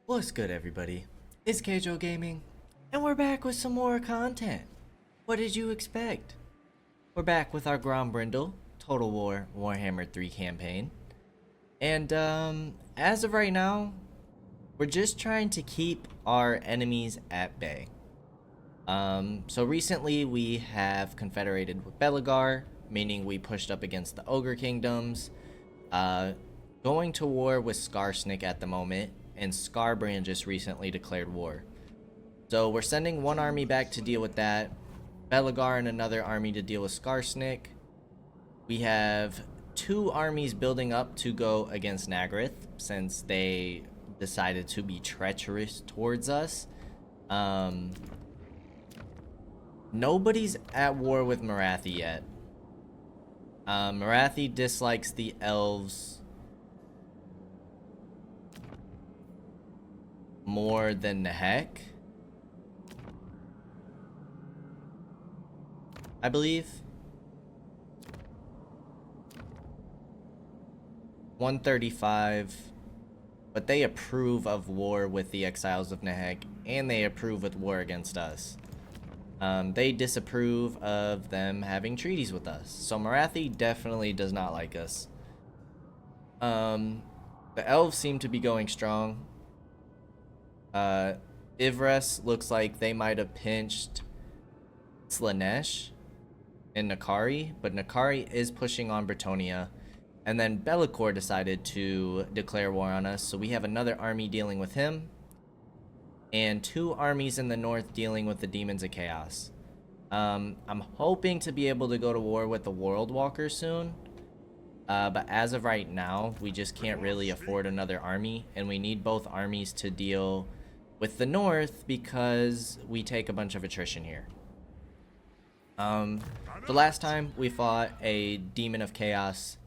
What's good, everybody? It's Kaige-O Gaming, and we're back with some more content. What did you expect? We're back with our Grombrindal Total War Warhammer 3 campaign. And as of right now, we're just trying to keep our enemies at bay. So recently we have confederated with Belegar, meaning we pushed up against the Ogre Kingdoms. Going to war with Skarsnik at the moment, and Skarbrand just recently declared war. So we're sending one army back to deal with that, Belegar and another army to deal with Skarsnik. We have two armies building up to go against Nagrith, since they decided to be treacherous towards us. Nobody's at war with Marathi yet. Marathi dislikes the elves more than the heck, I believe. 135, but they approve of war with the exiles of Nehek, and they approve with war against us. They disapprove of them having treaties with us, so Marathi definitely does not like us. The elves seem to be going strong. Ivres looks like they might have pinched Slanesh and Nakari, but Nakari is pushing on Bretonia. And then Be'lakor decided to declare war on us, so we have another army dealing with him, and two armies in the north dealing with the Demons of Chaos. I'm hoping to be able to go to war with the World Walker soon, but as of right now, we just can't really afford another army, and we need both armies to deal with the north because we take a bunch of attrition here. The last time we fought a Demon of Chaos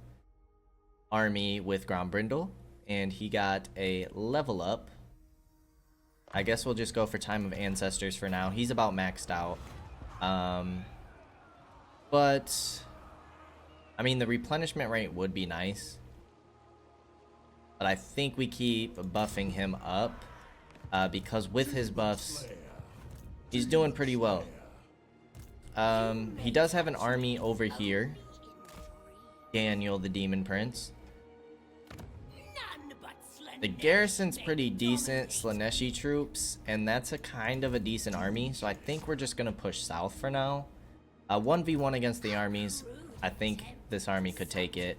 army with Grombrindal, and he got a level up. I guess we'll just go for Time of Ancestors for now. He's about maxed out. But I mean, the replenishment rate would be nice, but I think we keep buffing him up because with his buffs he's doing pretty well. He does have an army over here, Daniel the Demon Prince. The garrison's pretty decent, Slaneshi troops, and that's a kind of a decent army, so I think we're just gonna push south for now. 1v1 against the armies, I think this army could take it.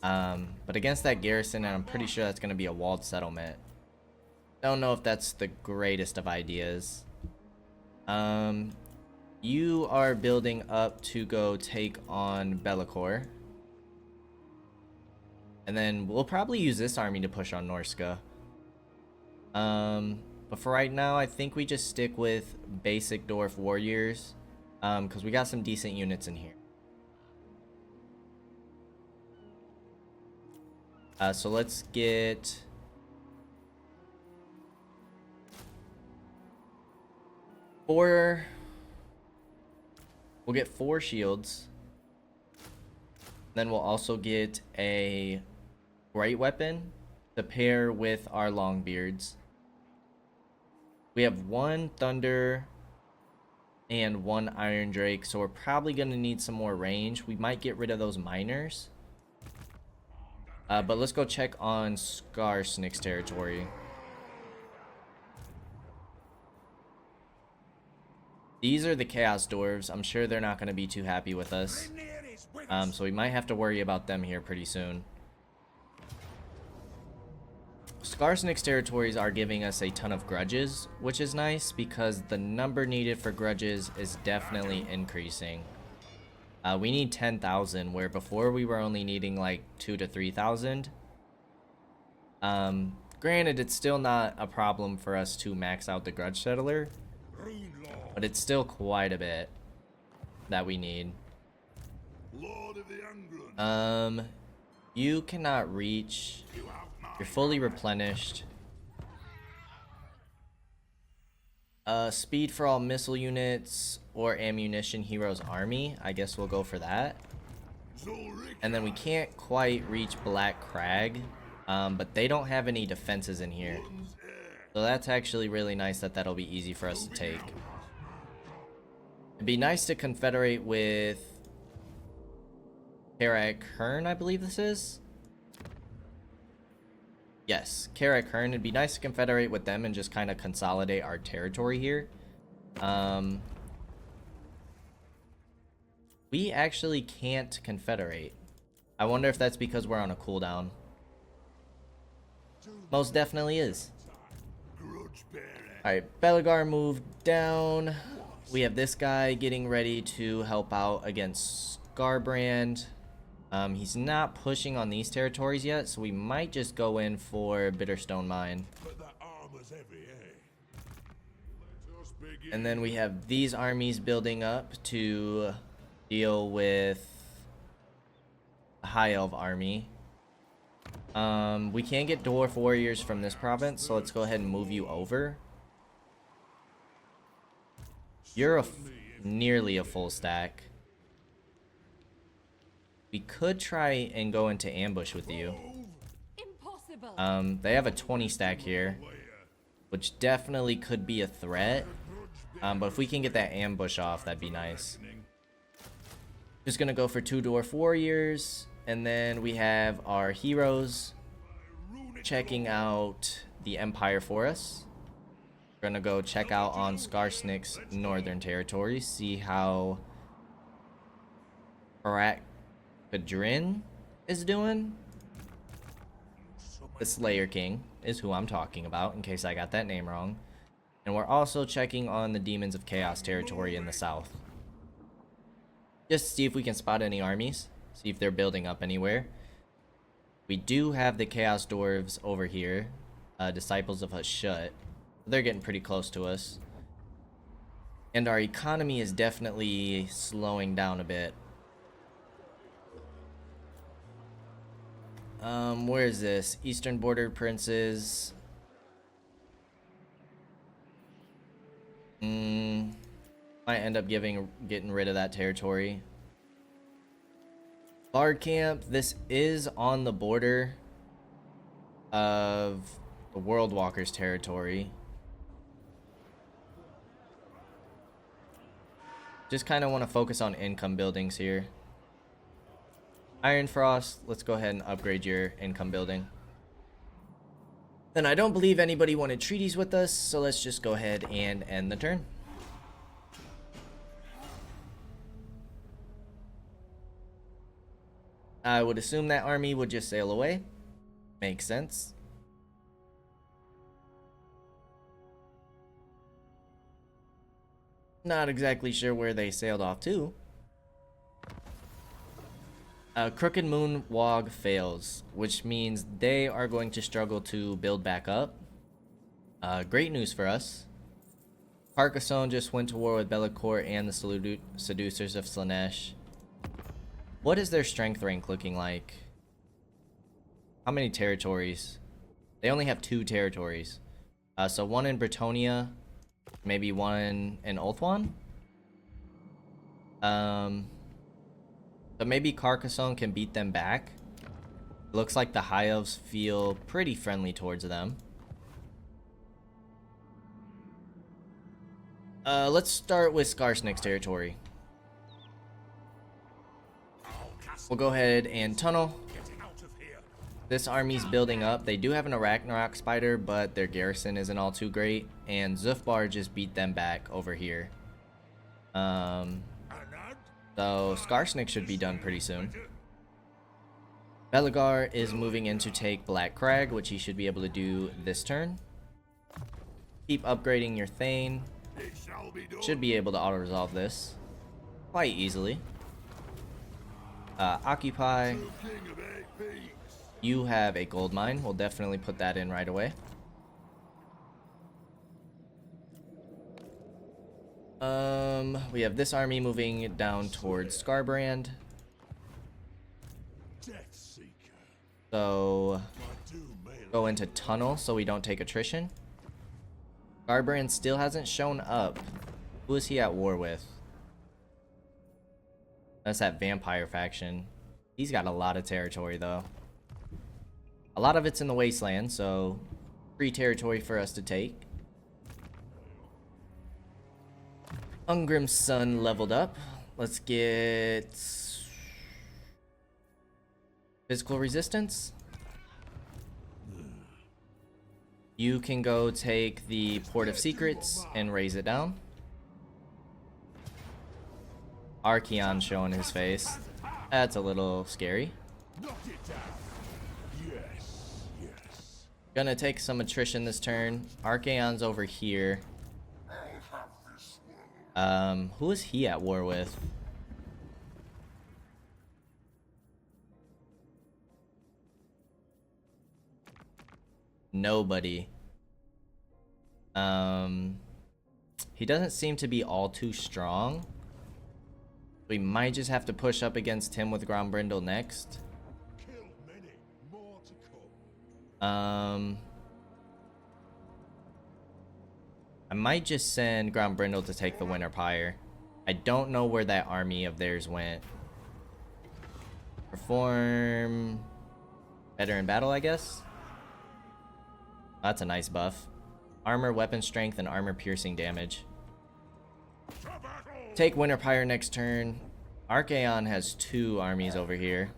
But against that garrison, and I'm pretty sure that's gonna be a walled settlement. Don't know if that's the greatest of ideas. You are building up to go take on Be'lakor. And then we'll probably use this army to push on Norska. But for right now, I think we just stick with basic dwarf warriors, because we got some decent units in here. So let's get we'll get 4 shields. Then we'll also get a great weapon to pair with our longbeards. We have 1 thunder and 1 iron drake, so we're probably gonna need some more range. We might get rid of those miners. But let's go check on Skarsnik's territory. These are the Chaos Dwarves. I'm sure they're not going to be too happy with us. So we might have to worry about them here pretty soon. Skarsnik's territories are giving us a ton of grudges, which is nice because the number needed for grudges is definitely increasing. We need 10,000, where before we were only needing like 2,000 to 3,000. Granted, it's still not a problem for us to max out the grudge settler, but it's still quite a bit that we need. You cannot reach. You're fully replenished. Speed for all missile units or ammunition heroes army. I guess we'll go for that. And then we can't quite reach Black Crag, but they don't have any defenses in here. So that's actually really nice that that'll be easy for us to take. It'd be nice to confederate with Kaige-O, I believe this is. Yes, Kaige-O. It'd be nice to confederate with them and just kind of consolidate our territory here. We actually can't confederate. I wonder if that's because we're on a cooldown. Most definitely is. Alright, Belagar moved down. We have this guy getting ready to help out against Scarbrand. He's not pushing on these territories yet, so we might just go in for Bitterstone Mine. And then we have these armies building up to deal with the High Elf army. We can't get Dwarf Warriors from this province, so let's go ahead and move you over. You're nearly a full stack. We could try and go into ambush with you. They have a 20 stack here, which definitely could be a threat. But if we can get that ambush off, that'd be nice. Just gonna go for 2 Dwarf Warriors, and then we have our heroes checking out the Empire for us. We're gonna go check out on Skarsnik's northern territory, see how Kadrin is doing. The Slayer King is who I'm talking about, in case I got that name wrong. And we're also checking on the Demons of Chaos territory in the south. Just to see if we can spot any armies, see if they're building up anywhere. We do have the Chaos Dwarves over here, Disciples of Hashut. They're getting pretty close to us. And our economy is definitely slowing down a bit. Where is this? Eastern Border Princes. Might end up getting rid of that territory. Bard Camp, this is on the border of the World Walkers territory. Just kind of want to focus on income buildings here. Iron Frost, let's go ahead and upgrade your income building. Then I don't believe anybody wanted treaties with us, so let's just go ahead and end the turn. I would assume that army would just sail away. Makes sense. Not exactly sure where they sailed off to. Crooked Moon Wog fails, which means they are going to struggle to build back up. Great news for us. Carcassonne just went to war with Bellacourt and the Seducers of Slaanesh. What is their strength rank looking like? How many territories? They only have 2 territories. So 1 in Bretonnia, maybe 1 in Ulthuan. So maybe Carcassonne can beat them back. Looks like the High Elves feel pretty friendly towards them. Let's start with Skarsnik's territory. We'll go ahead and tunnel. This army's building up. They do have an Arachnarok Spider, but their garrison isn't all too great. And Zufbar just beat them back over here. So Skarsnik should be done pretty soon. Belagar is moving in to take Black Crag, which he should be able to do this turn. Keep upgrading your Thane. Should be able to auto-resolve this quite easily. Occupy. You have a gold mine. We'll definitely put that in right away. We have this army moving down towards Scarbrand. So go into tunnel so we don't take attrition. Scarbrand still hasn't shown up. Who is he at war with? That's that vampire faction. He's got a lot of territory though. A lot of it's in the wasteland, so Free territory for us to take. Ungrim's son leveled up. Let's get physical resistance. You can go take the Port of Secrets and raise it down. Archaon showing his face. That's a little scary. Gonna take some attrition this turn. Archaon's over here. Who is he at war with? Nobody. He doesn't seem to be all too strong. We might just have to push up against him with Grombrindal next. I might just send Grombrindal to take the Winter Pyre. I don't know where that army of theirs went. Perform better in battle, I guess. That's a nice buff. Armor, weapon strength, and armor piercing damage. Take Winter Pyre next turn. Archaon has 2 armies over here.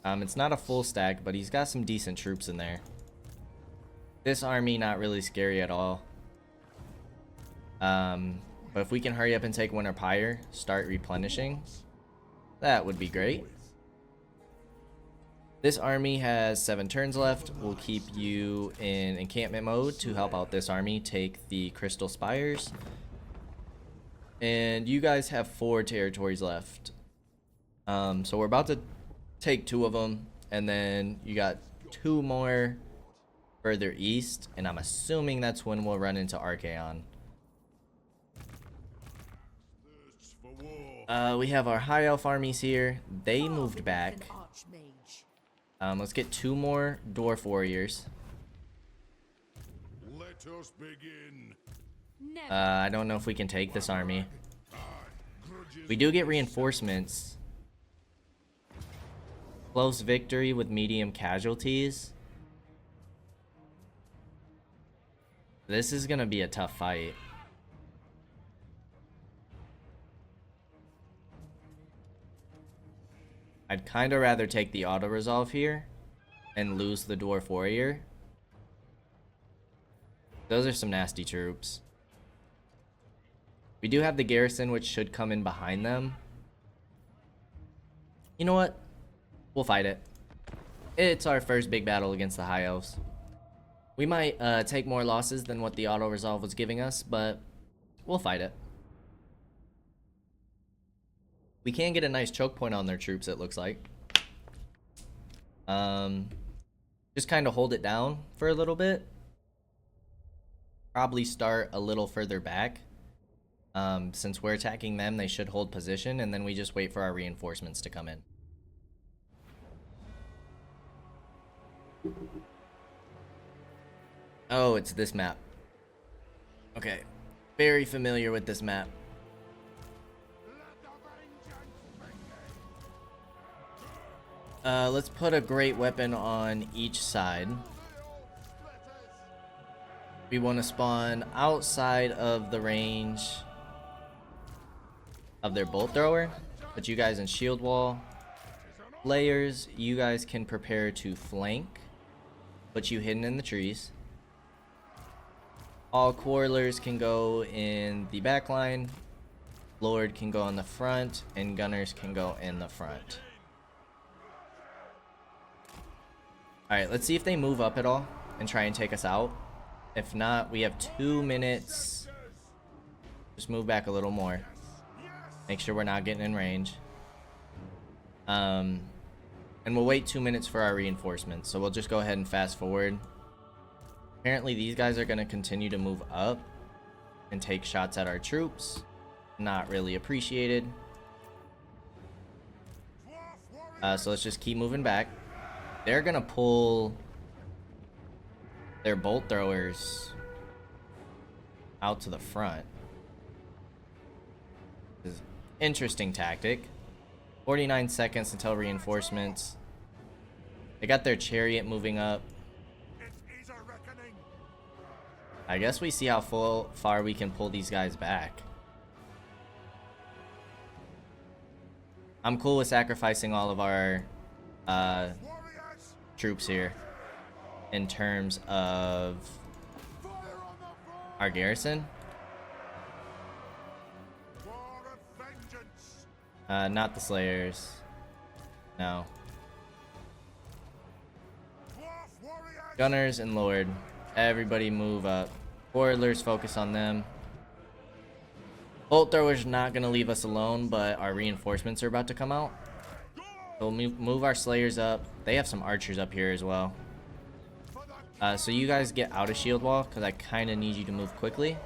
It's not a full stack, but he's got some decent troops in there. This army not really scary at all. But if we can hurry up and take Winter Pyre, start replenishing, that would be great. This army has 7 turns left. We'll keep you in encampment mode to help out this army take the Crystal Spires. And you guys have 4 territories left. So we're about to take 2 of them, and then you got 2 more further east, and I'm assuming that's when we'll run into Archaon. We have our High Elf armies here. They moved back. Let's get 2 more Dwarf Warriors. Let us begin. I don't know if we can take this army. We do get reinforcements. Close victory with medium casualties. This is gonna be a tough fight. I'd kind of rather take the auto resolve here and lose the Dwarf Warrior. Those are some nasty troops. We do have the garrison, which should come in behind them. You know what? We'll fight it. It's our first big battle against the High Elves. We might take more losses than what the auto resolve was giving us, but we'll fight it. We can get a nice choke point on their troops, it looks like. Just kind of hold it down for a little bit. Probably start a little further back. Since we're attacking them, they should hold position, and then we just wait for our reinforcements to come in. Oh, it's this map. Okay. Very familiar with this map. Let's put a great weapon on each side. We want to spawn outside of the range of their bolt thrower. Put you guys in shield wall. Layers, you guys can prepare to flank. Put you hidden in the trees. All quarrelers can go in the back line. Lord can go on the front, and gunners can go in the front. Alright, let's see if they move up at all and try and take us out. If not, we have 2 minutes. Just move back a little more. Make sure we're not getting in range. And we'll wait 2 minutes for our reinforcements. So we'll just go ahead and fast forward. Apparently these guys are going to continue to move up and take shots at our troops. Not really appreciated. So let's just keep moving back. They're going to pull their bolt throwers out to the front. This is an interesting tactic. 49 seconds until reinforcements. They got their chariot moving up. I guess we see how far we can pull these guys back. I'm cool with sacrificing all of our troops here in terms of our garrison. Not the Slayers. No. Gunners and Lord. Everybody move up. Spoilers, focus on them. Bolt throwers not gonna leave us alone, but our reinforcements are about to come out. So we'll move our Slayers up. They have some archers up here as well. So you guys get out of shield wall, because I kind of need you to move quickly.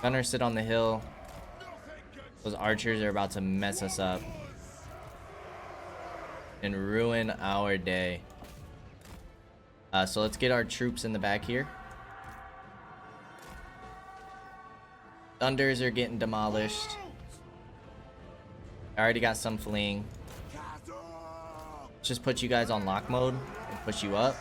Gunners sit on the hill. Those archers are about to mess us up and ruin our day. So let's get our troops in the back here. Thunders are getting demolished. I already got some fleeing. Let's just put you guys on lock mode and push you up.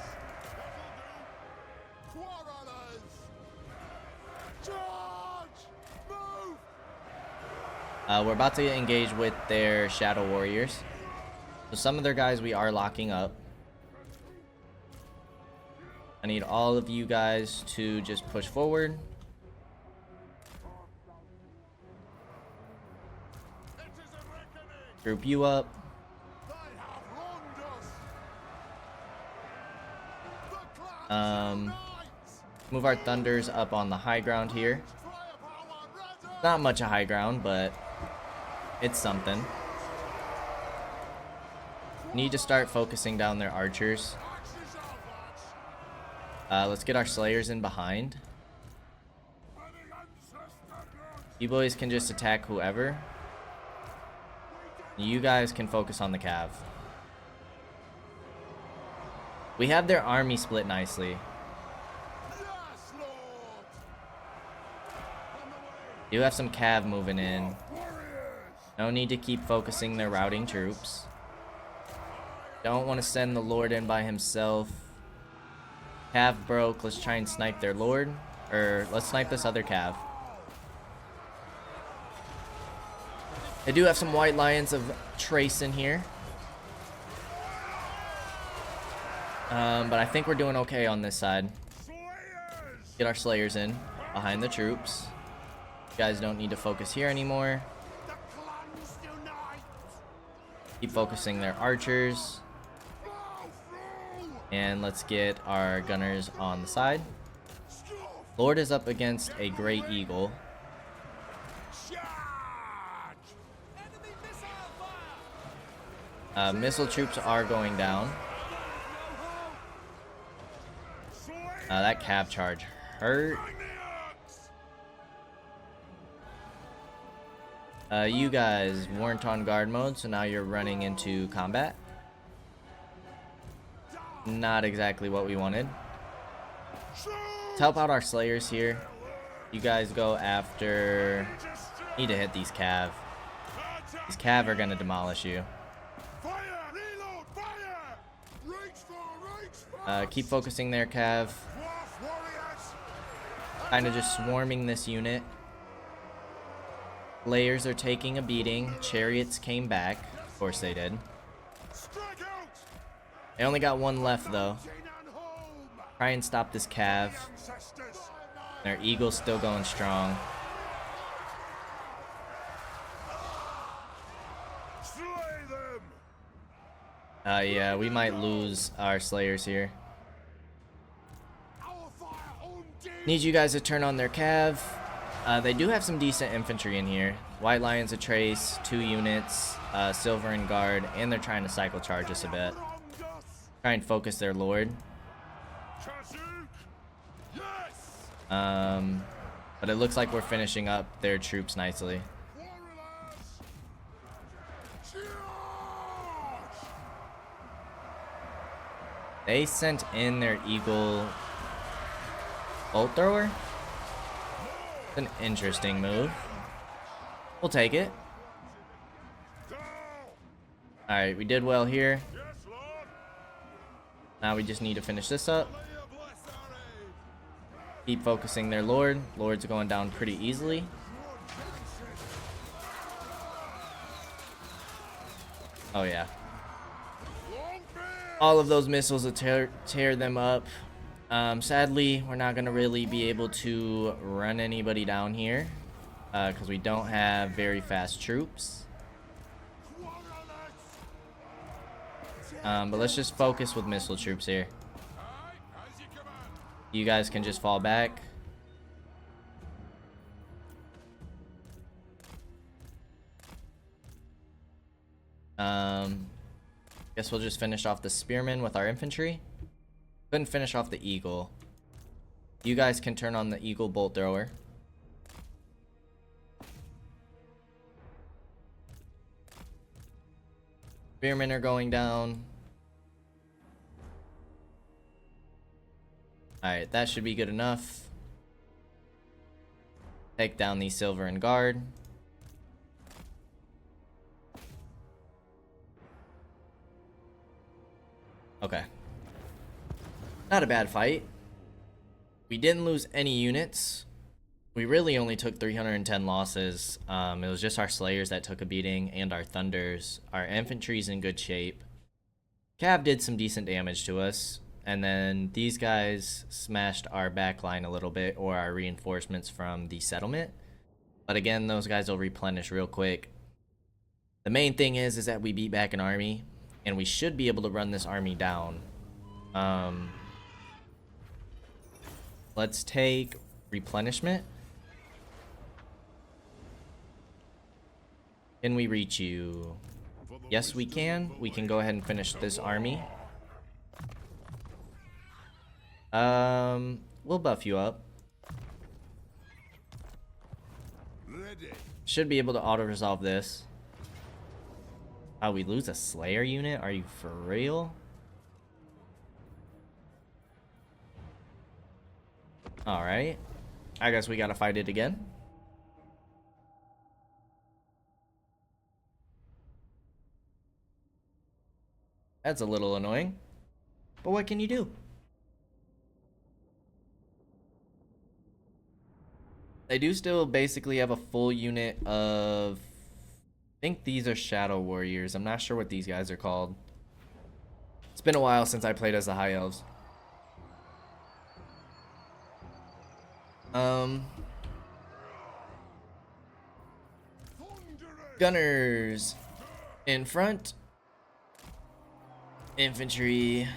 We're about to engage with their Shadow Warriors. So some of their guys we are locking up. I need all of you guys to just push forward. Group you up. Move our Thunders up on the high ground here. Not much of high ground, but it's something. Need to start focusing down their archers. Let's get our Slayers in behind. You boys can just attack whoever. You guys can focus on the cav. We have their army split nicely. You have some cav moving in. No need to keep focusing their routing troops. Don't want to send the Lord in by himself. Cav broke. Let's try and snipe their Lord. Or let's snipe this other cav. They do have some White Lions of Trace in here. But I think we're doing okay on this side. Get our Slayers in behind the troops. You guys don't need to focus here anymore. Keep focusing their archers. And let's get our gunners on the side. Lord is up against a Great Eagle. Missile troops are going down. That cav charge hurt. You guys weren't on guard mode, so now you're running into combat. Not exactly what we wanted. To help out our Slayers here, you guys go after... Need to hit these cav. These cav are gonna demolish you. Keep focusing there, cav. Kind of just swarming this unit. Layers are taking a beating. Chariots came back. Of course they did. They only got one left though. Try and stop this cav. Their eagle's still going strong. Yeah, we might lose our Slayers here. Need you guys to turn on their cav. They do have some decent infantry in here. White Lions of Trace, 2 units, Silver and Guard, and they're trying to cycle charge us a bit. Try and focus their Lord. But it looks like we're finishing up their troops nicely. They sent in their Eagle bolt thrower. It's an interesting move. We'll take it. Alright, we did well here. Now we just need to finish this up. Keep focusing their Lord. Lord's going down pretty easily. Oh yeah. All of those missiles will tear them up. Sadly, we're not going to really be able to run anybody down here because we don't have very fast troops. But let's just focus with missile troops here. You guys can just fall back. Guess we'll just finish off the spearmen with our infantry. Couldn't finish off the eagle. You guys can turn on the eagle bolt thrower. Spearmen are going down. Alright, that should be good enough. Take down the silver and guard. Okay. Not a bad fight. We didn't lose any units. We really only took 310 losses. It was just our Slayers that took a beating and our Thunders. Our infantry's in good shape. Cav did some decent damage to us. And then these guys smashed our back line a little bit, or our reinforcements from the settlement. But again, those guys will replenish real quick. The main thing is that we beat back an army, and we should be able to run this army down. Let's take replenishment. Can we reach you? Yes, we can. We can go ahead and finish this army. We'll buff you up. Should be able to auto-resolve this. Oh, we lose a Slayer unit? Are you for real? Alright. I guess we gotta fight it again. That's a little annoying. But what can you do? They do still basically have a full unit of... I think these are Shadow Warriors. I'm not sure what these guys are called. It's been a while since I played as the High Elves. Gunners in front. Infantry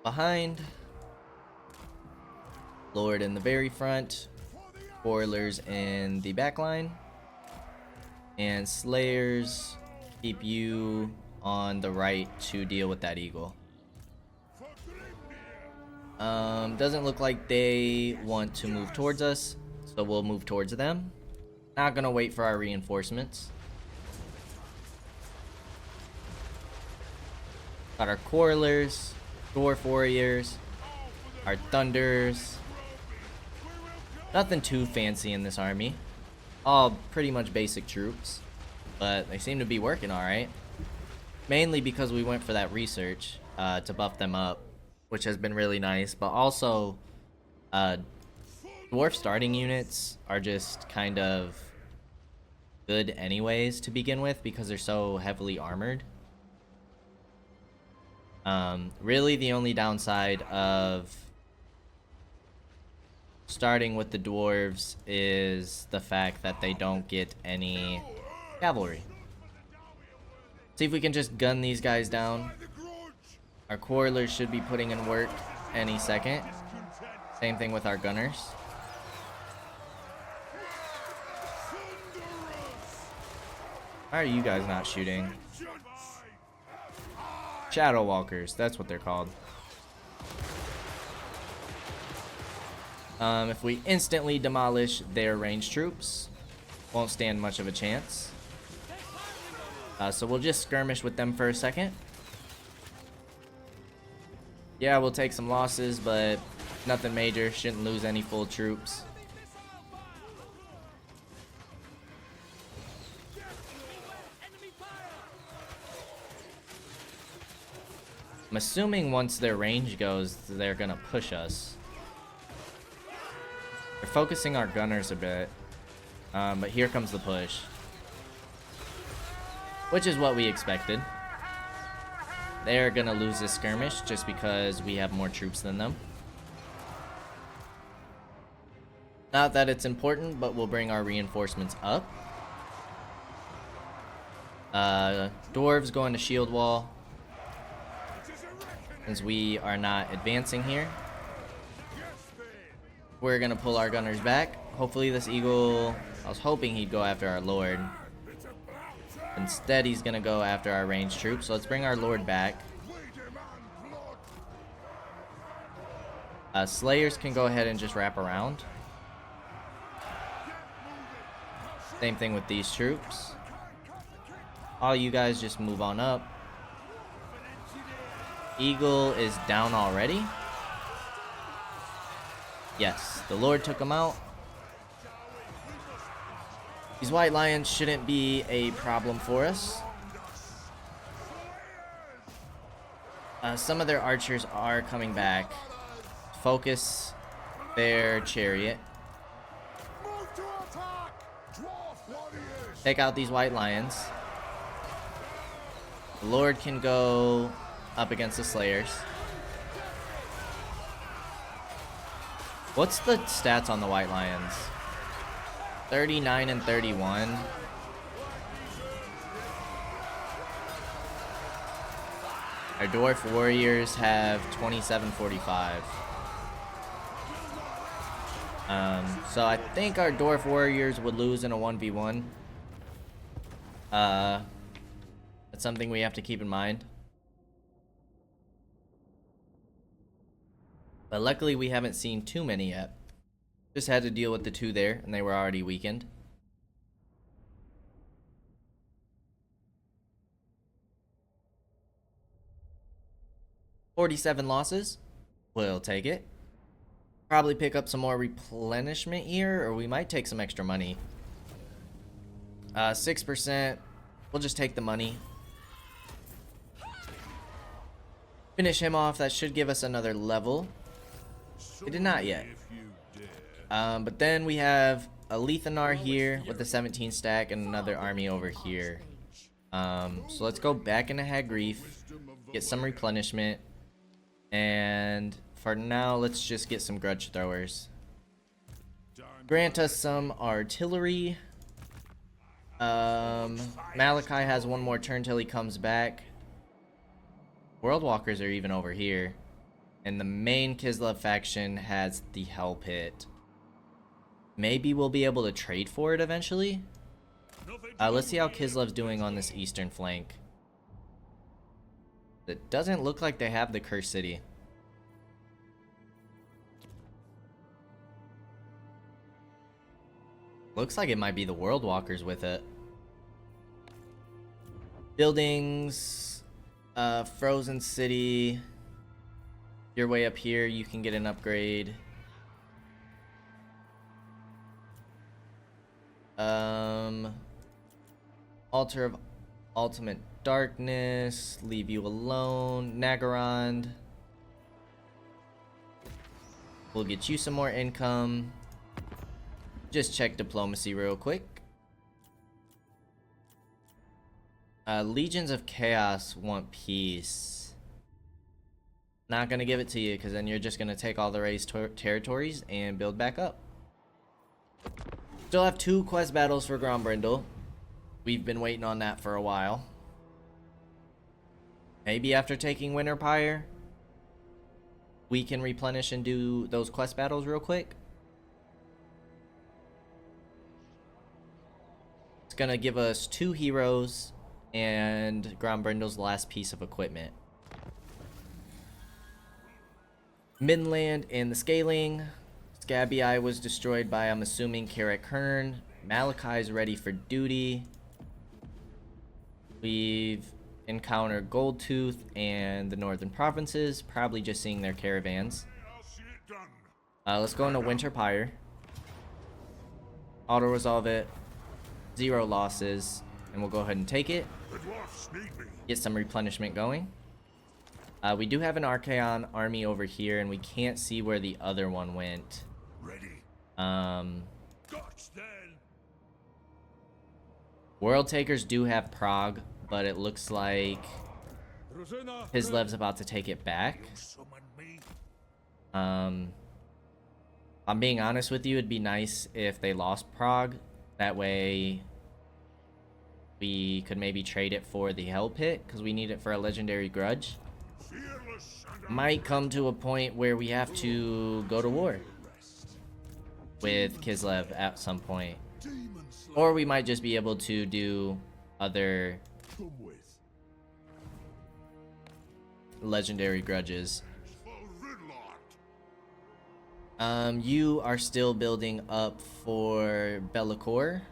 behind. Lord in the very front. Spoilers in the back line. And Slayers, keep you on the right to deal with that eagle. Doesn't look like they want to move towards us, so we'll move towards them. Not gonna wait for our reinforcements. Got our Quarrelers, Dwarf Warriors, our Thunders. Nothing too fancy in this army. All pretty much basic troops, but they seem to be working alright. Mainly because we went for that research to buff them up, which has been really nice. But also, dwarf starting units are just kind of good anyways to begin with because they're so heavily armored. Really the only downside of starting with the dwarves is the fact that they don't get any cavalry. See if we can just gun these guys down. Our Quarrelers should be putting in work any second. Same thing with our gunners. Why are you guys not shooting? Shadow Walkers, that's what they're called. If we instantly demolish their ranged troops, won't stand much of a chance. So we'll just skirmish with them for a second. Yeah, we'll take some losses, but nothing major. Shouldn't lose any full troops. I'm assuming once their range goes, they're gonna push us. They're focusing our gunners a bit. But here comes the push. Which is what we expected. They're gonna lose this skirmish just because we have more troops than them. Not that it's important, but we'll bring our reinforcements up. Dwarves going to shield wall. Since we are not advancing here. We're gonna pull our gunners back. Hopefully this eagle, I was hoping he'd go after our lord. Instead he's gonna go after our ranged troops. So let's bring our lord back. Slayers can go ahead and just wrap around. Same thing with these troops. All you guys just move on up. Eagle is down already. Yes, the Lord took him out. These white lions shouldn't be a problem for us. Some of their archers are coming back. Focus their chariot. Take out these white lions. The Lord can go up against the Slayers. What's the stats on the white lions? 39 and 31. Our dwarf warriors have 27-45. So I think our dwarf warriors would lose in a 1v1. That's something we have to keep in mind. But luckily we haven't seen too many yet. Just had to deal with the two there, and they were already weakened. $47 losses. We'll take it. Probably pick up some more replenishment here, or we might take some extra money. 6%. We'll just take the money. Finish him off. That should give us another level. It did not yet. But then we have a Lethanar here with the 17 stack and another army over here. So let's go back into Hagreef, get some replenishment, and for now let's just get some grudge throwers. Grant us some artillery. Malachi has one more turn till he comes back. Worldwalkers are even over here. And the main Kislev faction has the Hell Pit. Maybe we'll be able to trade for it eventually. Let's see how Kislev's doing on this eastern flank. It doesn't look like they have the Cursed City. Looks like it might be the Worldwalkers with it. Buildings, Frozen City. Your way up here, you can get an upgrade. Altar of Ultimate Darkness, leave you alone. Nagarond. We'll get you some more income. Just check diplomacy real quick. Legions of Chaos want peace. Not gonna give it to you, because then you're just gonna take all the raised territories and build back up. Still have 2 quest battles for Grombrindal. We've been waiting on that for a while. Maybe after taking Winterpire, we can replenish and do those quest battles real quick. It's gonna give us 2 heroes and Grombrindal's last piece of equipment. Midland and the Scaling. Scabby was destroyed by, I'm assuming, Karak Kern. Malachi's ready for duty. We've encountered Goldtooth and the northern provinces, probably just seeing their caravans. Let's go into Winterpire. Auto resolve it. 0 losses, and we'll go ahead and take it. Get some replenishment going. We do have an Archaon army over here, and we can't see where the other one went. Ready. World Then. Takers do have Prague, but it looks like Kislev's about to take it back. Summon me. I'm being honest with you, it'd be nice if they lost Prague. That way we could maybe trade it for the Hell Pit, because we need it for a legendary grudge. Fearless and Might come to a point where we have to go to war with Kislev at some point. demons Or we might just be able to do other come with. legendary grudges. For Ridlock. You are still building up for Be'lakor.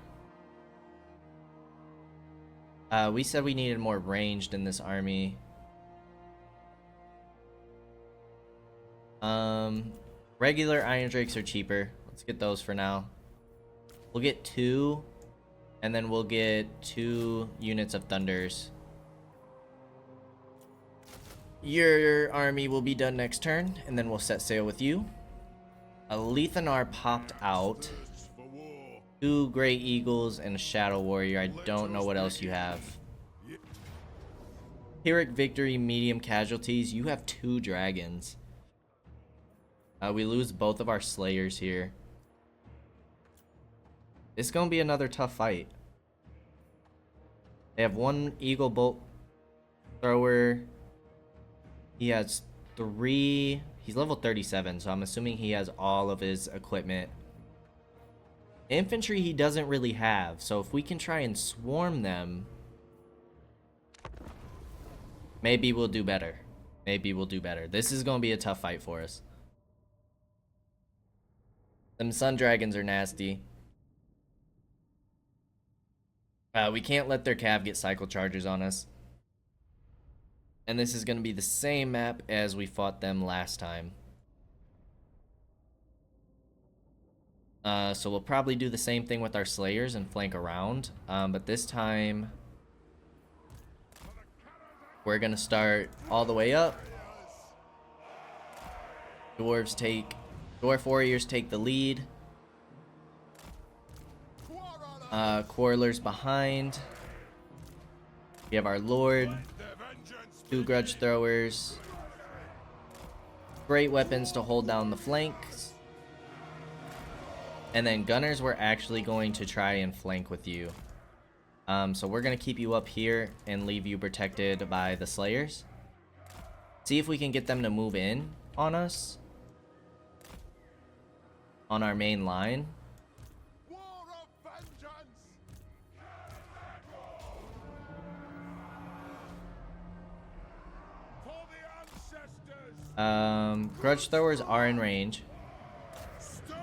We said we needed more ranged in this army. Regular Iron Drakes are cheaper. Let's get those for now. We'll get 2, and then we'll get 2 units of Thunders. Your army will be done next turn, and then we'll set sail with you. A Lethanar popped out. Fists for war. 2 Grey Eagles and a Shadow Warrior. I don't know what else you have. Pyrrhic Victory, medium casualties. You have 2 dragons. We lose both of our Slayers here. It's gonna be another tough fight. They have 1 Eagle Bolt Thrower. He has 3. He's level 37, so I'm assuming he has all of his equipment. Infantry he doesn't really have, so if we can try and swarm them, maybe we'll do better. Maybe we'll do better. This is gonna be a tough fight for us. Them Sun Dragons are nasty. We can't let their Cav get cycle charges on us. And this is going to be the same map as we fought them last time. So we'll probably do the same thing with our Slayers and flank around. But this time, we're going to start all the way up. Dwarf Warriors take the lead. Quarrelers behind. We have our Lord. 2 Grudge Throwers. Great weapons to hold down the flanks. And then Gunners, we're actually going to try and flank with you. So we're going to keep you up here and leave you protected by the Slayers. See if we can get them to move in on us. On our main line. War of vengeance. For the ancestors. Grudge Throwers are in range. Stark.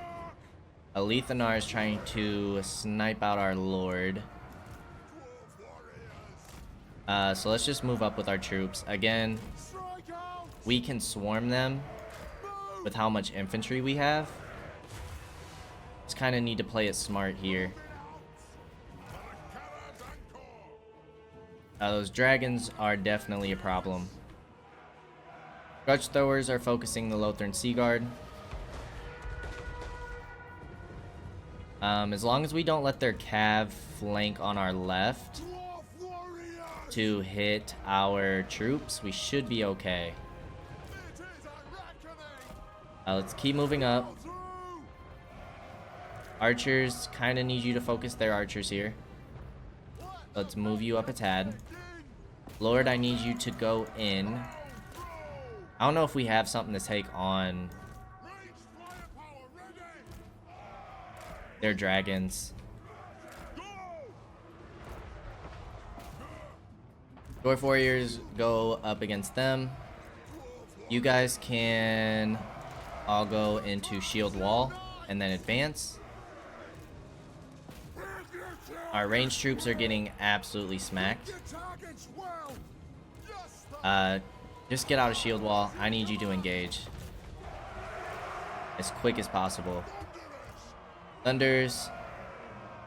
A Lethanar is trying to snipe out our Lord. Dwarf warriors. So let's just move up with our troops. Again, Strike out. we can swarm them with how much infantry we have. Just kind of need to play it smart here. Those dragons are definitely a problem. Grudge Throwers are focusing the Lothern Sea Guard. As long as we don't let their Cav flank on our left Dwarf warriors. to hit our troops, we should be okay. It is a reckoning. Let's keep moving up. Through. Archers kind of need you to focus their archers here. Let's move you up a tad. Lord, I need you to go in. I don't know if we have something to take on Ranged firepower ready. their dragons. Go. Dwarf Warriors go up against them. You guys can all go into shield wall and then advance. Our ranged troops are getting absolutely smacked. Your targets well. Yes. Just get out of shield wall. I need you to engage as quick as possible. Thunders,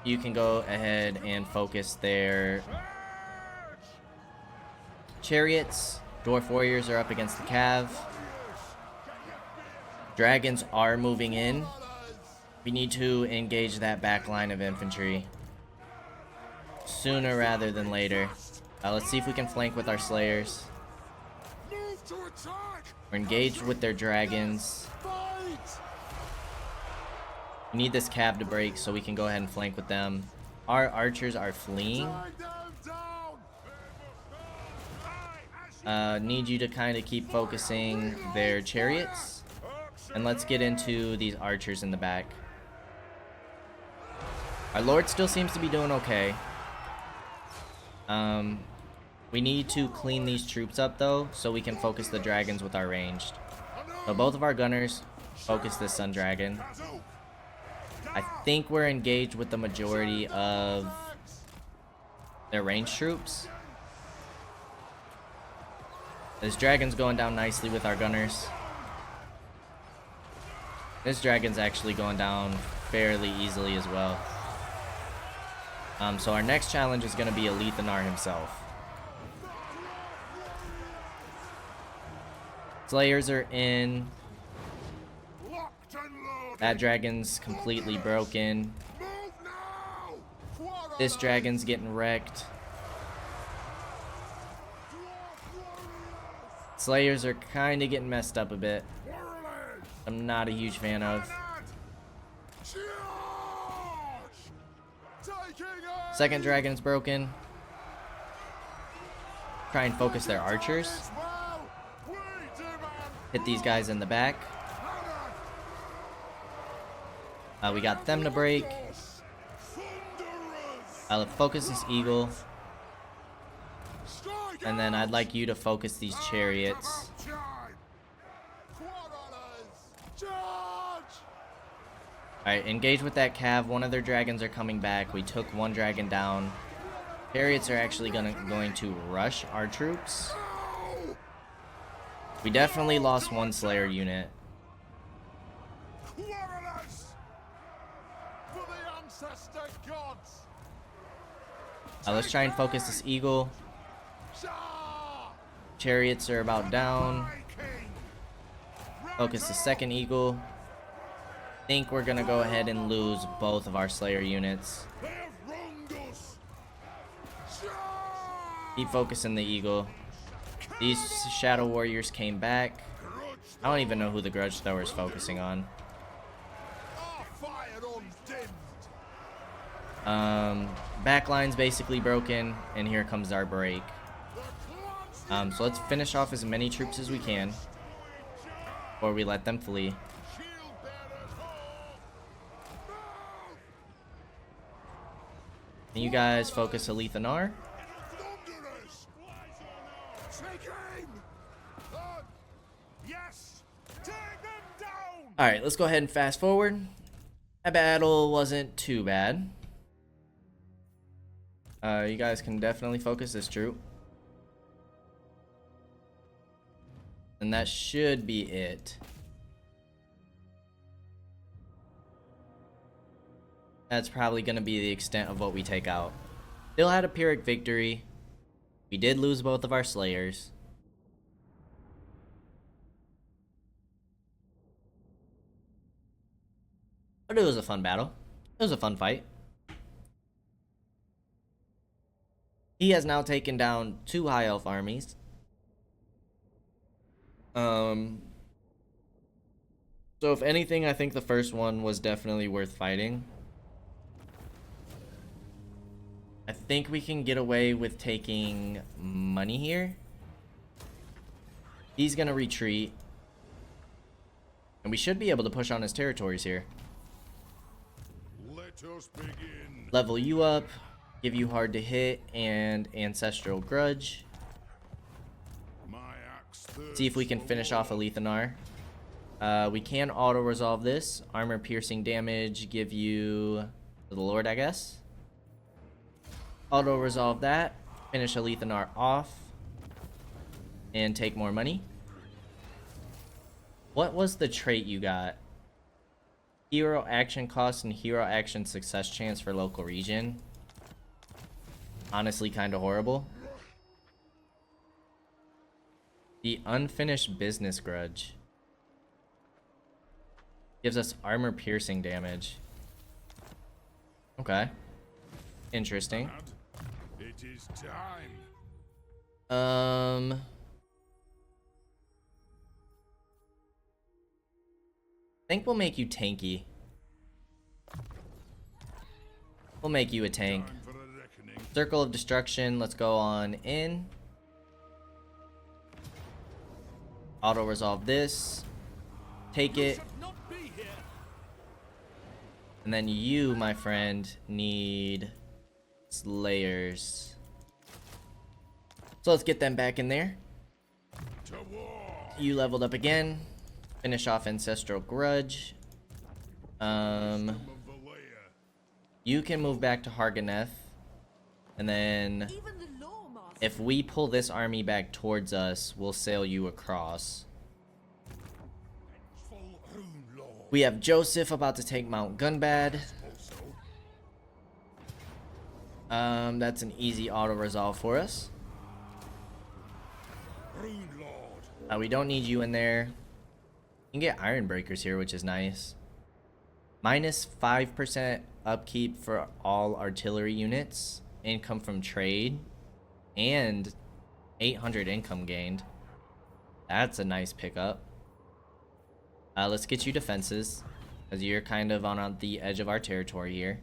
you can go ahead and focus their chariots Dwarf warriors are up against the cav. Dragons are moving in. We need to engage that back line of infantry sooner rather than later. Let's see if we can flank with our slayers. Move to attack! We're engaged with their dragons. Fight! We need this cav to break so we can go ahead and flank with them. Our archers are fleeing. Drag them down! Need you to kind of keep focusing their chariots. And let's get into these archers in the back. Our lord still seems to be doing okay. We need to clean these troops up though, so we can focus the dragons with our ranged. So both of our gunners focus this sun dragon. I think we're engaged with the majority of their ranged troops. This dragon's going down nicely with our gunners. This dragon's actually going down fairly easily as well. So our next challenge is going to be Alethanar himself. Slayers are in. Locked and loaded! That dragon's completely broken. Move now! What This dragon's getting wrecked. Slayers are kind of getting messed up a bit. I'm not a huge fan of. Second dragon's broken. Try and focus their archers. Hit these guys in the back. We got them to break. I'll focus this eagle. And then I'd like you to focus these chariots. Alright, engage with that cav. One of their dragons are coming back. We took one dragon down. Chariots are actually going to rush our troops. We definitely lost one slayer unit. Let's try and focus this eagle. Chariots are about down. Focus the second eagle. Think we're gonna go ahead and lose both of our slayer units. Keep focusing the eagle. These shadow warriors came back. I don't even know who the grudge thrower is focusing on. Backline's basically broken, and here comes our break. So let's finish off as many troops as we can before we let them flee. Can you guys focus Alethanar? Alright, let's go ahead and fast forward. That battle wasn't too bad. You guys can definitely focus this troop. And that should be it. That's probably going to be the extent of what we take out. Still had a Pyrrhic victory. We did lose both of our slayers. But it was a fun battle. It was a fun fight. He has now taken down 2 High Elf armies. So if anything, I think the first one was definitely worth fighting. I think we can get away with taking money here. He's gonna retreat. And we should be able to push on his territories here. Let us begin. Level you up, give you hard to hit and ancestral grudge. See if we can finish off Alethanar. We can auto resolve this. Armor piercing damage, give you the Lord, I guess. Auto resolve that. Finish Alethanar off. And take more money. What was the trait you got? Hero action cost and hero action success chance for local region. Honestly, kind of horrible. The unfinished business grudge gives us armor piercing damage. Okay. Interesting. It is time. I think we'll make you tanky. We'll make you a tank. Time for a reckoning. Circle of Destruction, let's go on in. Auto resolve this. Take it. Should not be here. And then you, my friend, need Slayers. So let's get them back in there. To war. You leveled up again. Finish off Ancestral Grudge. Of Valea. You can move back to Harganeth. And then Even the law master. if we pull this army back towards us, we'll sail you across. Full rune lord. We have Joseph about to take Mount Gunbad. Also. That's an easy auto resolve for us. Rune lord. We don't need you in there. You can get Iron Breakers here, which is nice. Minus 5% upkeep for all artillery units. Income from trade. And 800 income gained. That's a nice pickup. Let's get you defenses, as you're kind of on the edge of our territory here.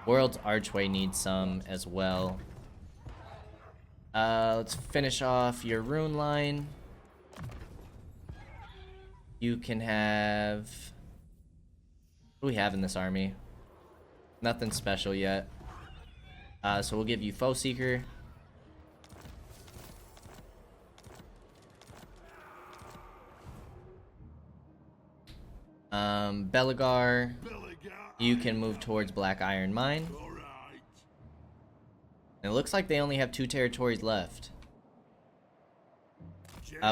World's Archway needs some as well. Let's finish off your rune line. You can have... What do we have in this army? Nothing special yet. So we'll give you Foe Seeker. Belagar. You can move towards Black Iron Mine. All right. And it looks like they only have 2 territories left.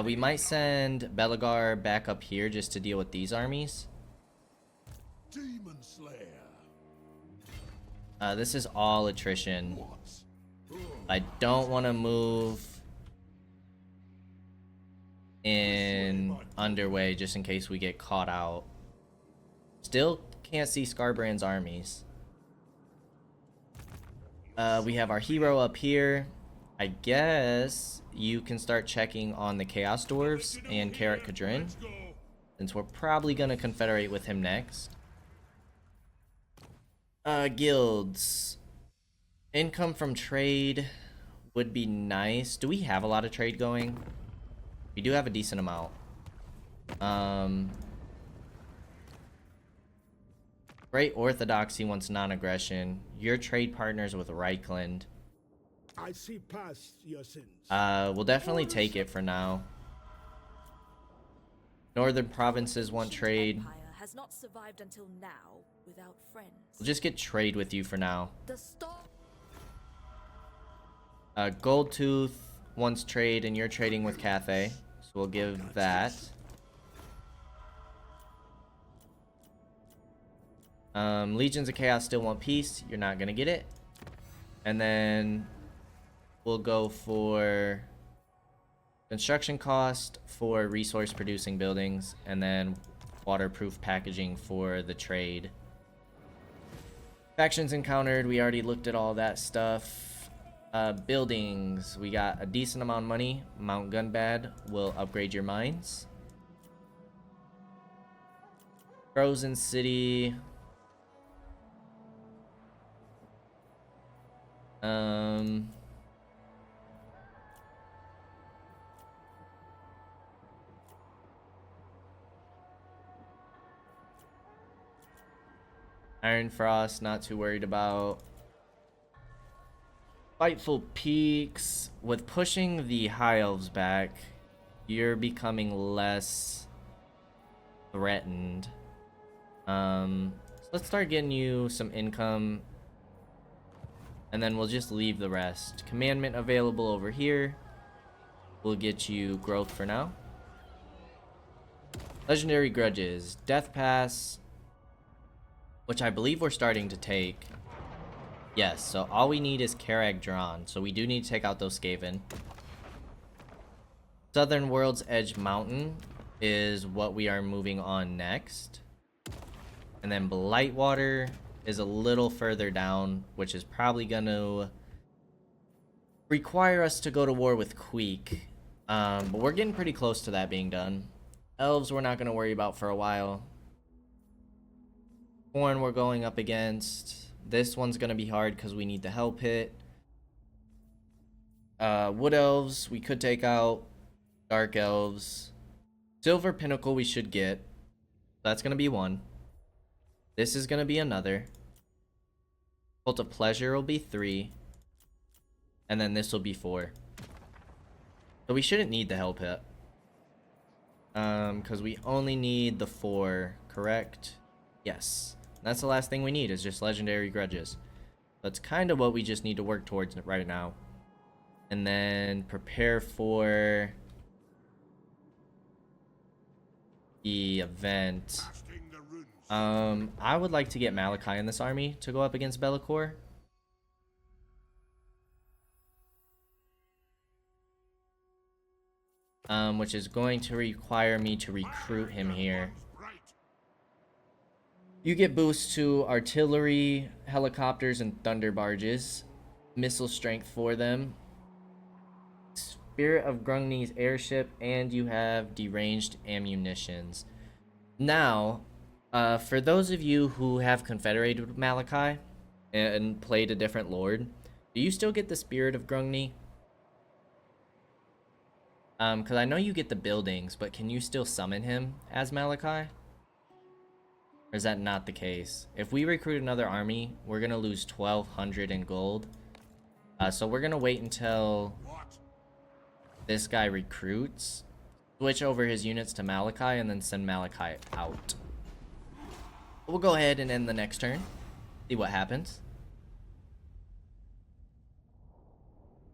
We might send Belagar back up here just to deal with these armies. Demon Slayer. This is all attrition. What? I don't want to move in Underway just in case we get caught out. Still can't see Scarbrand's armies. We have our hero up here. I guess you can start checking on the Chaos Dwarves and Karak Kadrin, Let's go. since we're probably gonna confederate with him next. Guilds. Income from trade would be nice. Do we have a lot of trade going? We do have a decent amount. Great Orthodoxy wants non-aggression. Your trade partners with Reichland. I see past your sins. We'll definitely take it for now. Northern provinces want Ancient trade. Empire has not survived until now without friends. We'll just get trade with you for now. The star. Goldtooth wants trade, and you're trading with Cathay, so we'll give that. Legions of Chaos still want peace. You're not gonna get it. And then we'll go for construction cost for resource producing buildings, and then waterproof packaging for the trade. Factions encountered, we already looked at all that stuff. Buildings, we got a decent amount of money. Mount Gunbad will upgrade your mines. Frozen City. Iron Frost, not too worried about. Fightful Peaks. With pushing the High Elves back, you're becoming less threatened. So let's start getting you some income, and then we'll just leave the rest. Commandment available over here. We'll get you growth for now. Legendary Grudges. Death Pass, which I believe we're starting to take. Yes, so all we need is Karag drawn, so we do need to take out those Skaven. Southern World's Edge Mountain is what we are moving on next. And then Blightwater is a little further down, which is probably going to require us to go to war with Queek. But we're getting pretty close to that being done. Elves we're not going to worry about for a while. Horn we're going up against. This one's going to be hard because we need the Hell Pit. Wood Elves we could take out. Dark Elves. Silver Pinnacle we should get. That's going to be one. This is going to be another. Cult of Pleasure will be 3. And then this will be 4. So we shouldn't need the Hell Pit. Because we only need the 4, correct? Yes. That's the last thing we need, is just Legendary Grudges. That's kind of what we just need to work towards right now. And then prepare for the event. I would like to get Malachi in this army to go up against Be'lakor. Which is going to require me to recruit him here. You get boosts to artillery, helicopters, and thunder barges. Missile strength for them. Spirit of Grungni's airship, and you have deranged ammunitions. Now, for those of you who have confederated with Malachi and played a different lord, do you still get the Spirit of Grungni? Because I know you get the buildings, but can you still summon him as Malachi? Or is that not the case? If we recruit another army, we're going to lose 1,200 in gold. So we're going to wait until this guy recruits, switch over his units to Malachi, and then send Malachi out. We'll go ahead and end the next turn. See what happens.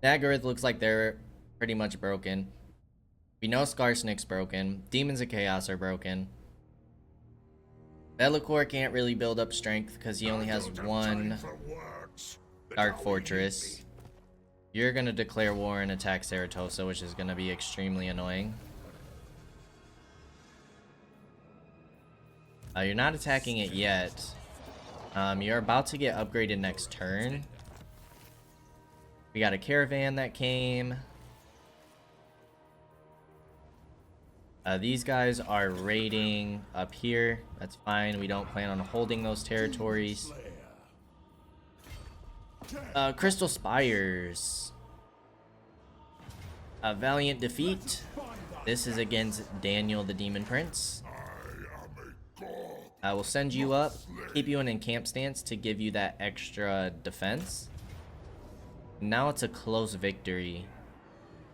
Nagaroth looks like they're pretty much broken. We know Skarsnik's broken. Demons of Chaos are broken. Be'lakor can't really build up strength because he only has 1 Dark Fortress. You're going to declare war and attack Saratosa, which is going to be extremely annoying. You're not attacking it yet. You're about to get upgraded next turn. We got a caravan that came. These guys are raiding up here. That's fine. We don't plan on holding those territories. Crystal Spires. Valiant defeat. This is against Daniel the Demon Prince. I will send you up, keep you in encamp stance to give you that extra defense. Now it's a close victory.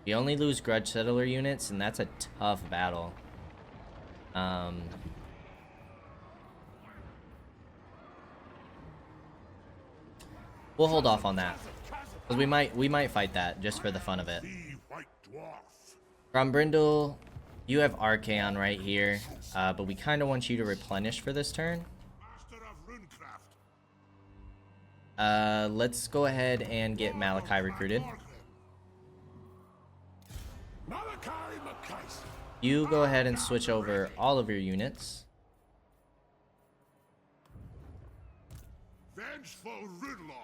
We only lose Grudge Settler units, and that's a tough battle. We'll hold off on that, because we might fight that just for the fun of it. Grombrindal, you have Archaon right here, but we kind of want you to replenish for this turn. Let's go ahead and get Malachi recruited. You go ahead and switch over all of your units.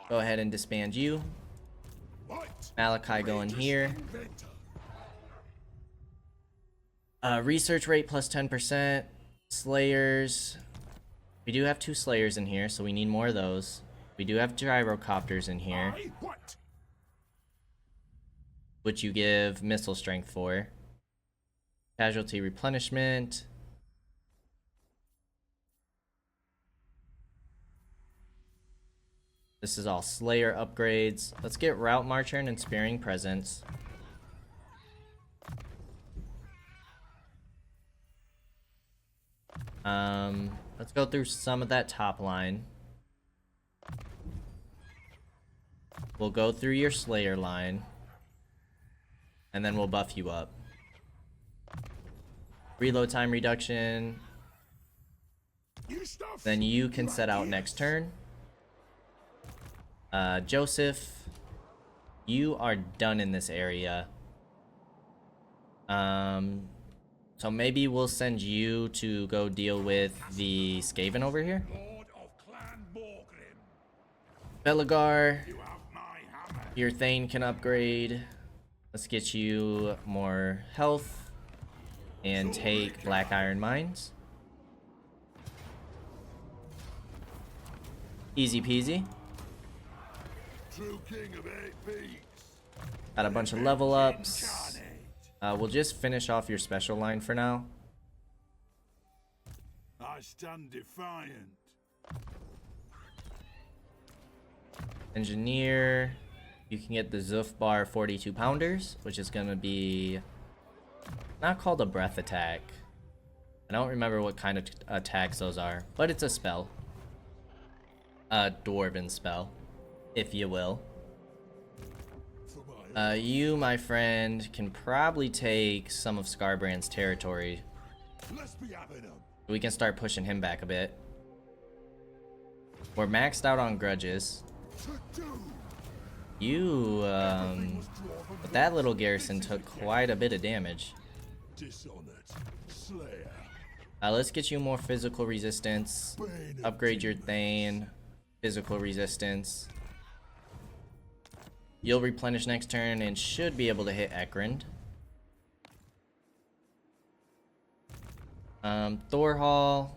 Go ahead and disband you. Malachi going here. Research rate plus 10%. Slayers. We do have 2 Slayers in here, so we need more of those. We do have Gyrocopters in here, which you give missile strength for. Casualty replenishment. This is all Slayer upgrades. Let's get Route Marcher and Inspiring Presence. Let's go through some of that top line. We'll go through your Slayer line, and then we'll buff you up. Reload time reduction. Then you can set out next turn. Joseph, you are done in this area. So maybe we'll send you to go deal with the Skaven over here. Lord of Clan Morgrim, Belagar, you have my hammer. your Thane can upgrade. Let's get you more health and take Black Iron Mines. Easy peasy. True king of 8 peaks. Got a bunch of level ups. We'll just finish off your special line for now. I stand defiant. Engineer. You can get the Zoof Bar 42 pounders, which is going to be not called a breath attack. I don't remember what kind of attacks those are, but it's a spell. A dwarven spell, if you will. You, my friend, can probably take some of Scarbrand's territory. Let's be having them. We can start pushing him back a bit. We're maxed out on grudges. You, but that little garrison took quite a bit of damage. Dishonored Slayer. Let's get you more physical resistance. Upgrade your Thane. Physical resistance. You'll replenish next turn and should be able to hit Ekrond. Thorhall,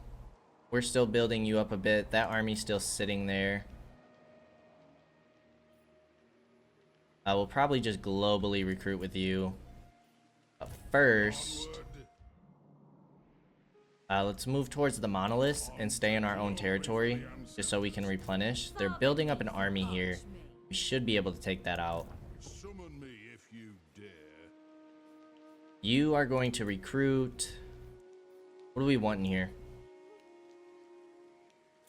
we're still building you up a bit. That army's still sitting there. I will probably just globally recruit with you. But first, let's move towards the monoliths and stay in our own territory, just so we can replenish. They're building up an army here. We should be able to take that out. Summon me if you dare. You are going to recruit. What do we want in here?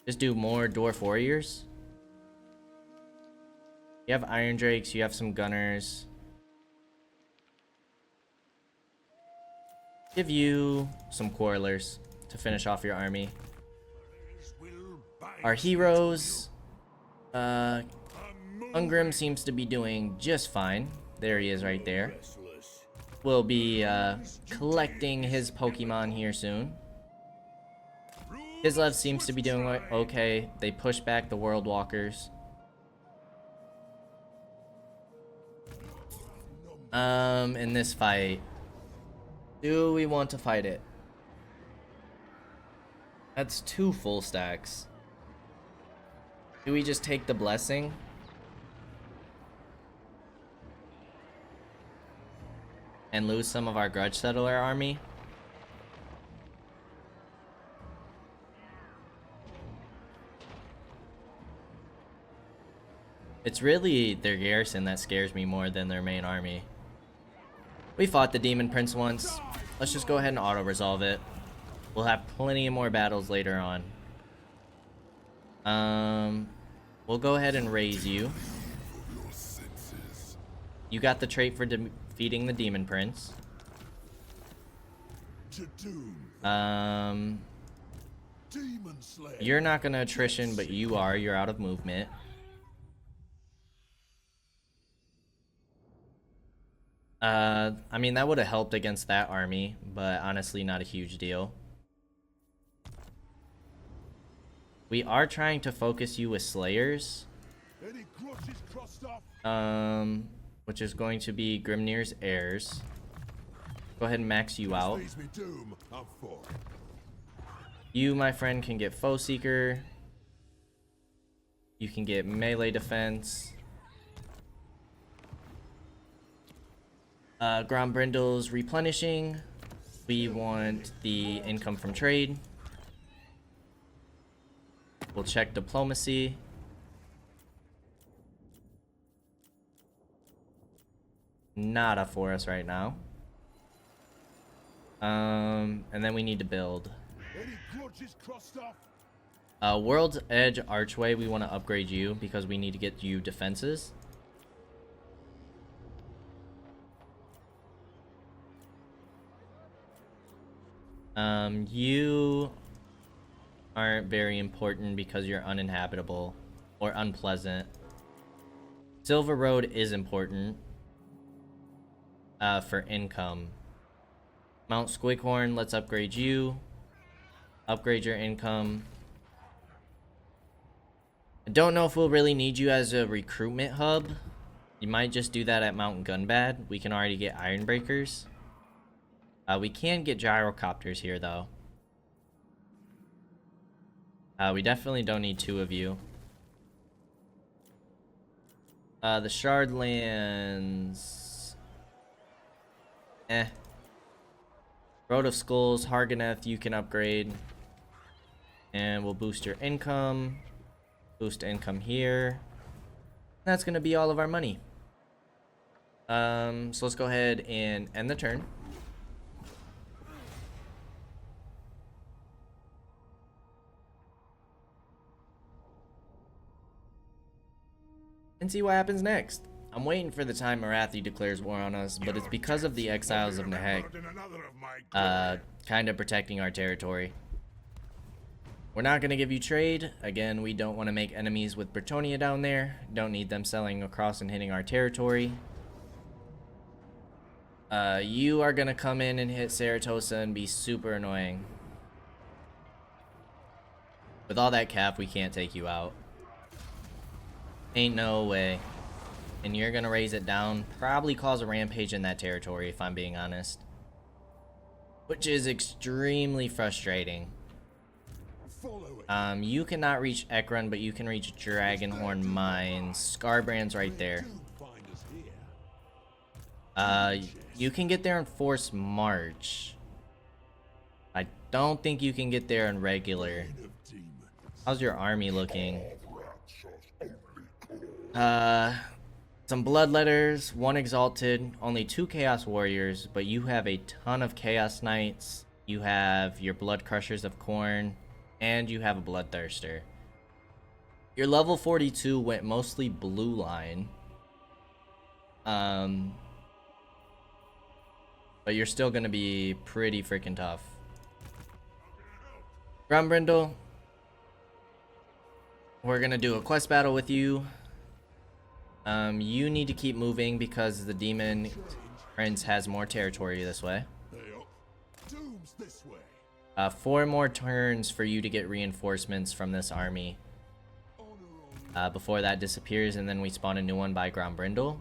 Just do more dwarf warriors. You have iron drakes, you have some gunners. Give you some quarrelers to finish off your army. Our heroes, Ungrim seems to be doing just fine. There he is right there. We'll be collecting his Pokemon here soon. Kislev seems to be doing okay. They push back the World Walkers. In this fight, do we want to fight it? That's 2 full stacks. Do we just take the blessing? And lose some of our grudge settler army? It's really their garrison that scares me more than their main army. We fought the Demon Prince once. Let's just go ahead and auto-resolve it. We'll have plenty more battles later on. We'll go ahead and raise you. You got the trait for defeating the Demon Prince. Demon Slayer. You're not gonna attrition, but you are. You're out of movement. I mean, that would have helped against that army, but honestly, not a huge deal. We are trying to focus you with Slayers. Any grudges crossed off? Which is going to be Grimnir's heirs. Go ahead and max you out. Leaves me doom. I'm for it. You, my friend, can get Foe Seeker. You can get melee defense. Grombrindal's replenishing. We want the income from trade. We'll check diplomacy. Nada for us right now. And then we need to build. Any grudges crossed off? World's Edge Archway, we want to upgrade you because we need to get you defenses. You aren't very important because you're uninhabitable or unpleasant. Silver Road is important for income. Mount Squighorn, let's upgrade you. Upgrade your income. I don't know if we'll really need you as a recruitment hub. You might just do that at Mount Gunbad. We can already get Iron Breakers. We can get gyrocopters here, though. We definitely don't need 2 of you. The Shardlands. Road of Skulls, Harganeth, you can upgrade. And we'll boost your income. Boost income here. That's gonna be all of our money. So let's go ahead and end the turn. And see what happens next. I'm waiting for the time Arathi declares war on us, but it's because of the exiles of Nehek kind of protecting our territory. We're not going to give you trade. Again, we don't want to make enemies with Bretonnia down there. Don't need them selling across and hitting our territory. You are going to come in and hit Saratosa and be super annoying. With all that cap, we can't take you out. Ain't no way. And you're gonna raise it down, probably cause a rampage in that territory, if I'm being honest. Which is extremely frustrating. You cannot reach Ekron, but you can reach Dragonhorn Mines. Scarbrand's right there. You can get there in Force March. I don't think you can get there in regular. How's your army looking? Some Bloodletters, 1 Exalted, only 2 Chaos Warriors, but you have a ton of Chaos Knights, you have your Blood Crushers of Khorne, and you have a Bloodthirster. Your level 42 went mostly blue line. But you're still gonna be pretty freaking tough. Grombrindal, we're gonna do a quest battle with you. You need to keep moving because the Demon Prince has more territory this way. 4 more turns for you to get reinforcements from this army. Before that disappears and then we spawn a new one by Grombrindal.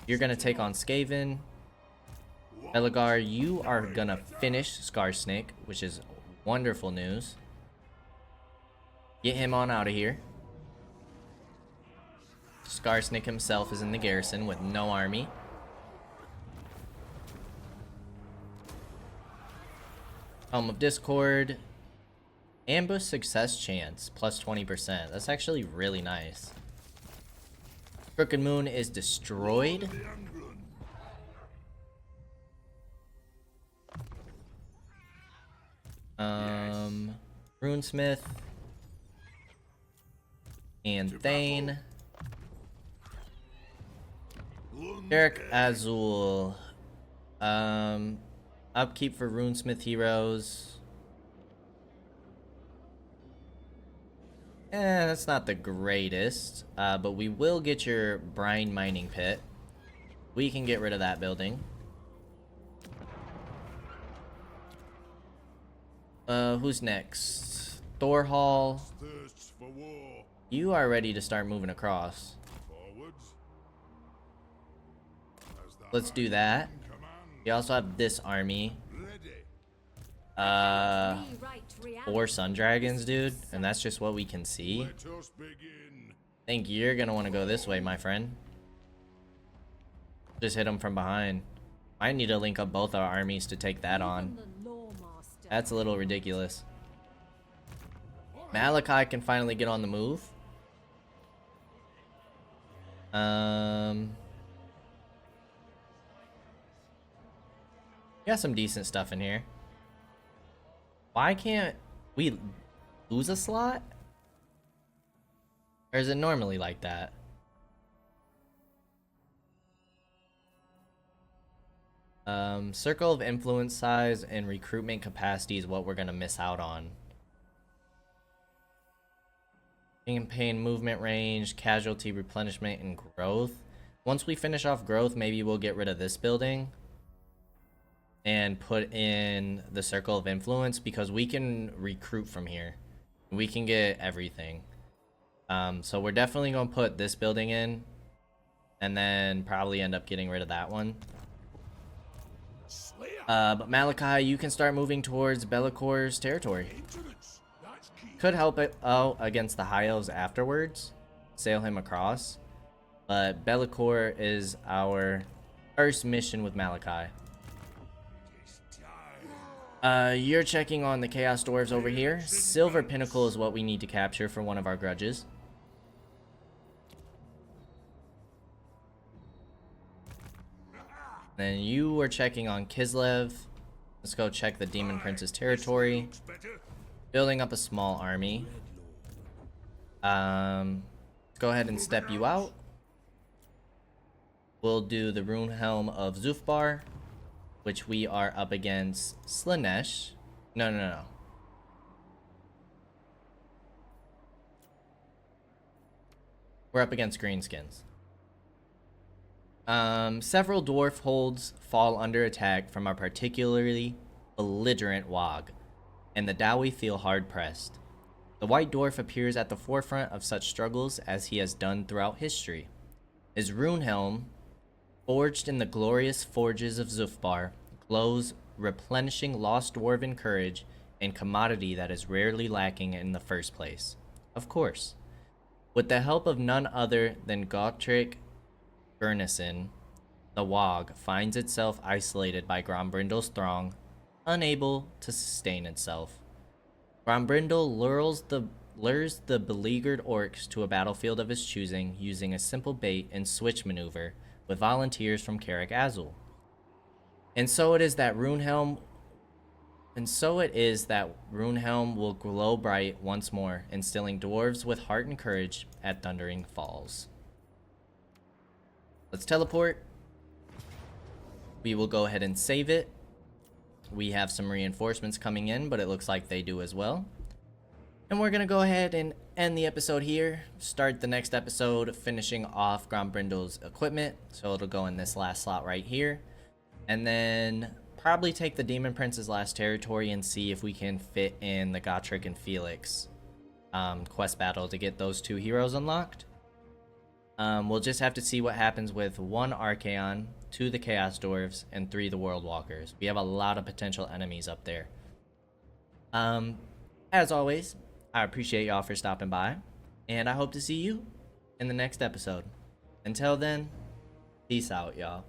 You're gonna take on Skaven. Belagar, you are gonna finish Scarsnake, which is wonderful news. Get him on out of here. Scarsnick himself is in the garrison with no army. Helm of Discord. Ambush success chance, plus 20%. That's actually really nice. Crooked Moon is destroyed. Runesmith. And Thane. Derek Azul. Upkeep for Runesmith heroes. That's not the greatest. But we will get your brine mining pit. We can get rid of that building. Who's next? Thorhall. You are ready to start moving across. Let's do that. We also have this army. 4 Sun Dragons, dude. And that's just what we can see. I think you're gonna want to go this way, my friend. Just hit them from behind. I need to link up both our armies to take that on. That's a little ridiculous. Malachi can finally get on the move. Got some decent stuff in here. Why can't we lose a slot? Or is it normally like that? Circle of influence size and recruitment capacity is what we're gonna miss out on. Campaign movement range, casualty replenishment, and growth. Once we finish off growth, maybe we'll get rid of this building. and put in the circle of influence because we can recruit from here. We can get everything. So we're definitely going to put this building in and then probably end up getting rid of that one. But Malachi, you can start moving towards Bellacor's territory. Could help it out against the High Elves afterwards. Sail him across. But Bellacor is our first mission with Malachi. You're checking on the Chaos Dwarves over here. Silver Pinnacle is what we need to capture for one of our grudges. Then you were checking on Kislev. Let's go check the Demon Prince's territory. Building up a small army. Let's go ahead and step you out. We'll do the Rune Helm of Zufbar, which we are up against Slanesh. No. We're up against Greenskins. Several dwarf holds fall under attack from a particularly belligerent Wog, and the Dowie feel hard-pressed. The white dwarf appears at the forefront of such struggles as he has done throughout history. His rune helm, forged in the glorious forges of Zufbar, glows, replenishing lost dwarven courage and commodity that is rarely lacking in the first place. Of course, with the help of none other than Gotrek Gurnison, the Wog finds itself isolated by Grombrindal's throng, unable to sustain itself. Grombrindal lures the beleaguered orcs to a battlefield of his choosing using a simple bait and switch maneuver with volunteers from Karak Azul. And so it is that Runehelm will glow bright once more, instilling dwarves with heart and courage at Thundering Falls. Let's teleport. We will go ahead and save it. We have some reinforcements coming in, but it looks like they do as well. And we're going to go ahead and end the episode here. Start the next episode finishing off Grombrindal's equipment. So it'll go in this last slot right here. And then probably take the Demon Prince's last territory and see if we can fit in the Gotrek and Felix quest battle to get those two heroes unlocked. We'll just have to see what happens with 1 Archaon, 2 the Chaos Dwarves, and 3 the World Walkers. We have a lot of potential enemies up there. As always, I appreciate y'all for stopping by, and I hope to see you in the next episode. Until then, peace out, y'all.